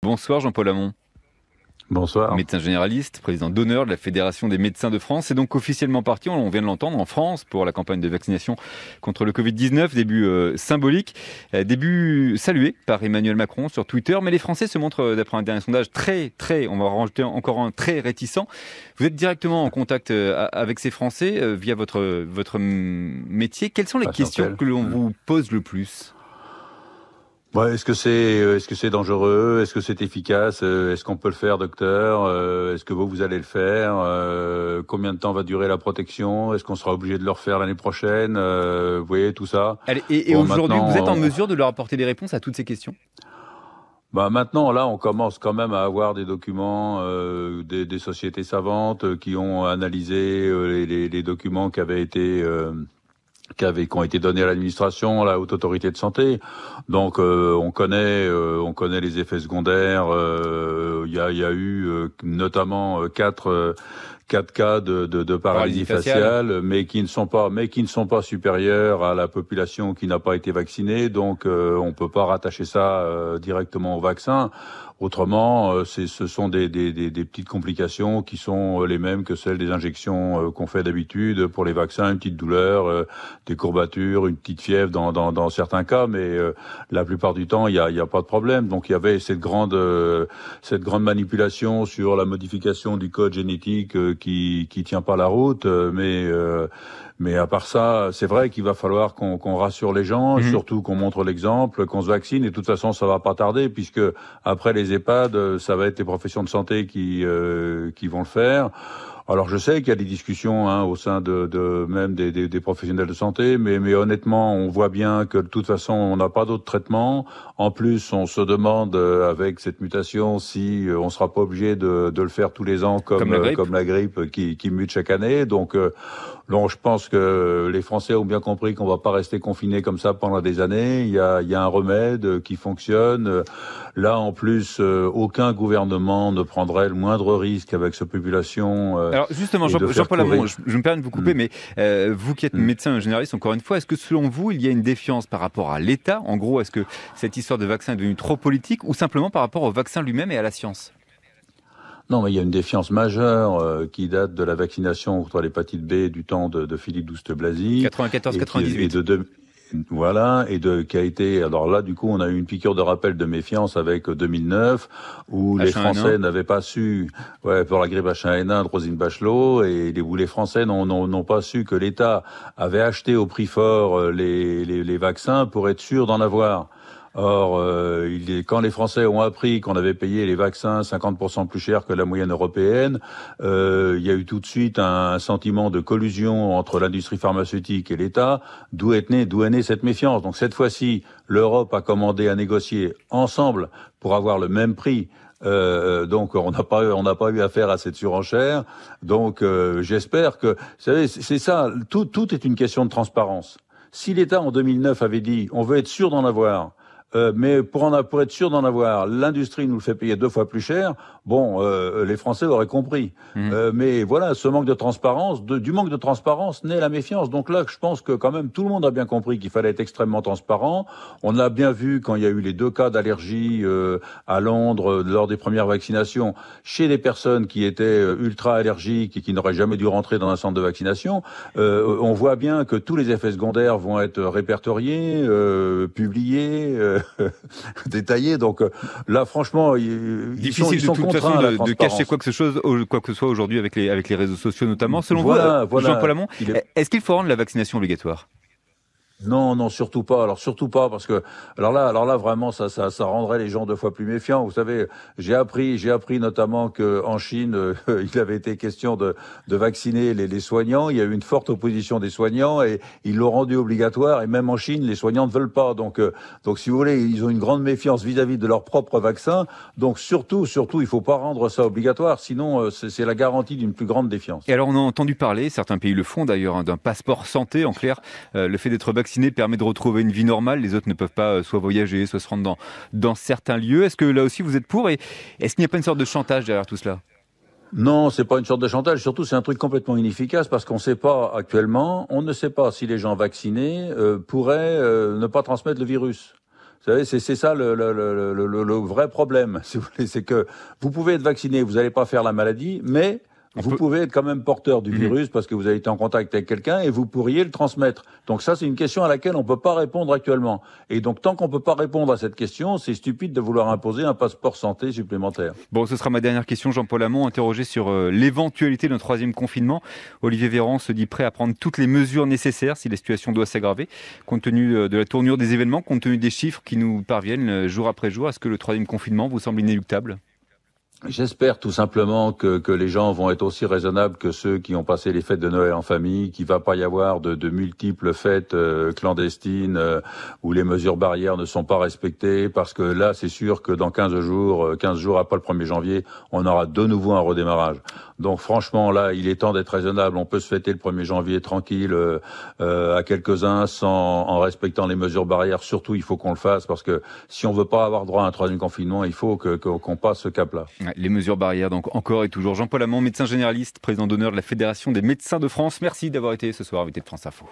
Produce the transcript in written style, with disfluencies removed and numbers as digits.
Bonsoir Jean-Paul Hamon. Bonsoir. Médecin généraliste, président d'honneur de la Fédération des médecins de France. C'est donc officiellement parti, on vient de l'entendre, en France pour la campagne de vaccination contre le Covid-19. Début symbolique, début salué par Emmanuel Macron sur Twitter. Mais les Français se montrent, d'après un dernier sondage, très, on va en rajouter encore un, très réticent. Vous êtes directement en contact avec ces Français via votre métier. Quelles sont les questions que l'on vous pose le plus ? Ouais, est-ce que c'est dangereux? Est-ce que c'est efficace? Est-ce qu'on peut le faire, docteur? Est-ce que vous allez le faire? Combien de temps va durer la protection? Est-ce qu'on sera obligé de le refaire l'année prochaine? Vous voyez, tout ça. Allez, et aujourd'hui, vous êtes en mesure de leur apporter des réponses à toutes ces questions? Maintenant, là, on commence quand même à avoir des documents des sociétés savantes qui ont analysé les documents qui avaient été qui ont été donnés à l'administration, à la Haute Autorité de Santé. Donc on connaît les effets secondaires. Il y a eu notamment quatre cas de paralysie faciale, mais qui ne sont pas supérieurs à la population qui n'a pas été vaccinée. Donc on peut pas rattacher ça directement au vaccin. Autrement, ce sont des petites complications qui sont les mêmes que celles des injections qu'on fait d'habitude pour les vaccins, une petite douleur, des courbatures, une petite fièvre dans certains cas, mais la plupart du temps, il y a pas de problème. Donc il y avait cette grande manipulation sur la modification du code génétique qui tient pas la route, mais à part ça, c'est vrai qu'il va falloir qu'on rassure les gens, surtout qu'on montre l'exemple, qu'on se vaccine. Et de toute façon, ça va pas tarder, puisque après les EHPAD, ça va être les professions de santé qui vont le faire. Alors je sais qu'il y a des discussions au sein de même des professionnels de santé, mais honnêtement, on voit bien que de toute façon, on n'a pas d'autre traitement. En plus, on se demande avec cette mutation si on sera pas obligé de le faire tous les ans comme la grippe qui mute chaque année. Donc je pense que les Français ont bien compris qu'on va pas rester confinés comme ça pendant des années. Il y a un remède qui fonctionne. Là, en plus, aucun gouvernement ne prendrait le moindre risque avec cette population. Alors justement, Jean-Paul Hamon, je me permets de vous couper, mais vous qui êtes médecin généraliste, encore une fois, est-ce que selon vous, il y a une défiance par rapport à l'État? En gros, est-ce que cette histoire de vaccin est devenue trop politique ou simplement par rapport au vaccin lui-même et à la science? Non, mais il y a une défiance majeure qui date de la vaccination contre l'hépatite B du temps de Philippe Douste-Blazy. 94-98. Voilà, qui a été, alors là, du coup, on a eu une piqûre de rappel de méfiance avec 2009, où les Français n'avaient pas su, pour la grippe H1N1 de Roselyne Bachelot, où les Français n'ont pas su que l'État avait acheté au prix fort les vaccins pour être sûr d'en avoir. Or, quand les Français ont appris qu'on avait payé les vaccins 50% plus cher que la moyenne européenne, il y a eu tout de suite un sentiment de collusion entre l'industrie pharmaceutique et l'État, d'où est née cette méfiance. Donc cette fois-ci, l'Europe a commandé à négocier ensemble pour avoir le même prix. Donc on n'a pas eu affaire à cette surenchère. Donc j'espère que, vous savez, c'est ça. Tout est une question de transparence. Si l'État en 2009 avait dit on veut être sûr d'en avoir, mais pour être sûr d'en avoir, l'industrie nous le fait payer 2 fois plus cher. Les Français auraient compris. Mais voilà, ce manque de transparence, du manque de transparence naît la méfiance. Donc là, je pense que quand même tout le monde a bien compris qu'il fallait être extrêmement transparent. On l'a bien vu quand il y a eu les 2 cas d'allergie à Londres lors des premières vaccinations chez des personnes qui étaient ultra allergiques et qui n'auraient jamais dû rentrer dans un centre de vaccination. On voit bien que tous les effets secondaires vont être répertoriés, publiés. Détaillé. Donc là, franchement, difficile de toute façon de cacher quoi que ce soit aujourd'hui avec les réseaux sociaux notamment. Selon vous, Jean-Paul Hamon, est-ce qu'il faut rendre la vaccination obligatoire? Non, surtout pas. Alors surtout pas parce que alors là vraiment ça rendrait les gens 2 fois plus méfiants. Vous savez, j'ai appris notamment que en Chine il avait été question de vacciner les soignants. Il y a eu une forte opposition des soignants et ils l'ont rendu obligatoire. Et même en Chine, les soignants ne veulent pas. Donc si vous voulez, ils ont une grande méfiance vis-à-vis de leur propre vaccin. Donc surtout, il faut pas rendre ça obligatoire. Sinon, c'est la garantie d'une plus grande défiance. Et alors on a entendu parler, certains pays le font d'ailleurs, d'un passeport santé. En clair, le fait d'être vacciné permet de retrouver une vie normale. Les autres ne peuvent pas soit voyager, soit se rendre dans certains lieux. Est-ce que là aussi vous êtes pour? Et est-ce qu'il n'y a pas une sorte de chantage derrière tout cela? Non, c'est pas une sorte de chantage. Surtout, c'est un truc complètement inefficace parce qu'on ne sait pas actuellement, on ne sait pas si les gens vaccinés pourraient ne pas transmettre le virus. Vous savez, c'est ça le vrai problème, si vous voulez, c'est que vous pouvez être vacciné, vous n'allez pas faire la maladie, mais vous pouvez être quand même porteur du virus parce que vous avez été en contact avec quelqu'un et vous pourriez le transmettre. Donc ça, c'est une question à laquelle on ne peut pas répondre actuellement. Et donc, tant qu'on ne peut pas répondre à cette question, c'est stupide de vouloir imposer un passeport santé supplémentaire. Bon, ce sera ma dernière question, Jean-Paul Hamon, interrogé sur l'éventualité d'un troisième confinement. Olivier Véran se dit prêt à prendre toutes les mesures nécessaires si la situation doit s'aggraver, compte tenu de la tournure des événements, compte tenu des chiffres qui nous parviennent jour après jour. Est-ce que le troisième confinement vous semble inéluctable ? J'espère tout simplement que les gens vont être aussi raisonnables que ceux qui ont passé les fêtes de Noël en famille, qu'il va pas y avoir de multiples fêtes clandestines où les mesures barrières ne sont pas respectées, parce que là, c'est sûr que dans 15 jours après le 1er janvier, on aura de nouveau un redémarrage. Donc franchement, là, il est temps d'être raisonnable. On peut se fêter le 1er janvier tranquille à quelques-uns en respectant les mesures barrières. Surtout, il faut qu'on le fasse, parce que si on veut pas avoir droit à un troisième confinement, il faut qu'on passe ce cap-là. Les mesures barrières, donc encore et toujours. Jean-Paul Hamon, médecin généraliste, président d'honneur de la Fédération des médecins de France. Merci d'avoir été ce soir invité de France Info.